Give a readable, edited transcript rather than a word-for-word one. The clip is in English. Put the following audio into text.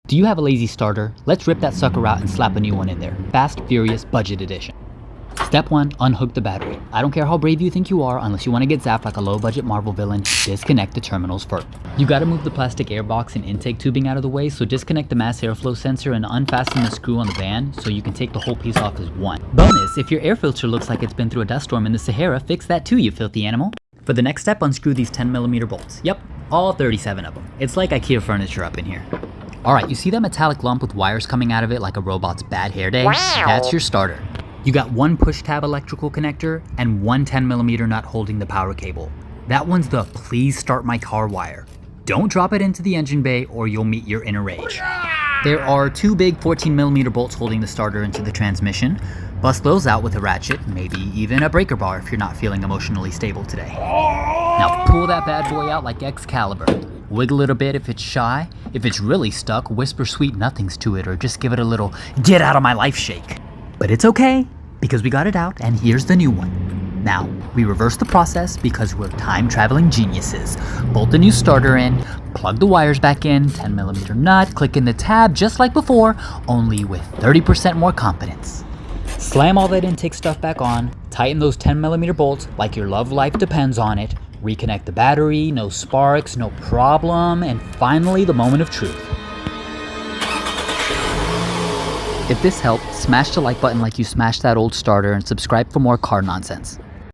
Do you have a lazy starter? Let's rip that sucker out and slap a new one in there. Fast, Furious, Budget Edition. Step 1, unhook the battery. I don't care how brave you think you are, unless you want to get zapped like a low-budget Marvel villain, disconnect the terminals first. You gotta move the plastic airbox and intake tubing out of the way, so disconnect the mass airflow sensor and unfasten the screw on the band so you can take the whole piece off as one. Bonus, if your air filter looks like it's been through a dust storm in the Sahara, fix that too, you filthy animal. For the next step, unscrew these 10mm bolts. Yep, all 37 of them. It's like IKEA furniture up in here. Alright, you see that metallic lump with wires coming out of it like a robot's bad hair day? That's your starter. You got one push tab electrical connector and one 10mm nut holding the power cable. That one's the please start my car wire. Don't drop it into the engine bay or you'll meet your inner rage. There are two big 14mm bolts holding the starter into the transmission. Bust those out with a ratchet, maybe even a breaker bar if you're not feeling emotionally stable today. Now pull that bad boy out like Excalibur. Wiggle it a bit if it's shy. If it's really stuck, whisper sweet nothings to it or just give it a little get out of my life shake. But it's okay, because we got it out and here's the new one. Now, we reverse the process because we're time-traveling geniuses. Bolt the new starter in, plug the wires back in, 10mm nut, click in the tab just like before, only with 30% more confidence. Slam all that intake stuff back on, tighten those 10mm bolts like your love life depends on it, reconnect the battery, no sparks, no problem, and finally the moment of truth. If this helped, smash the like button like you smashed that old starter and subscribe for more car nonsense.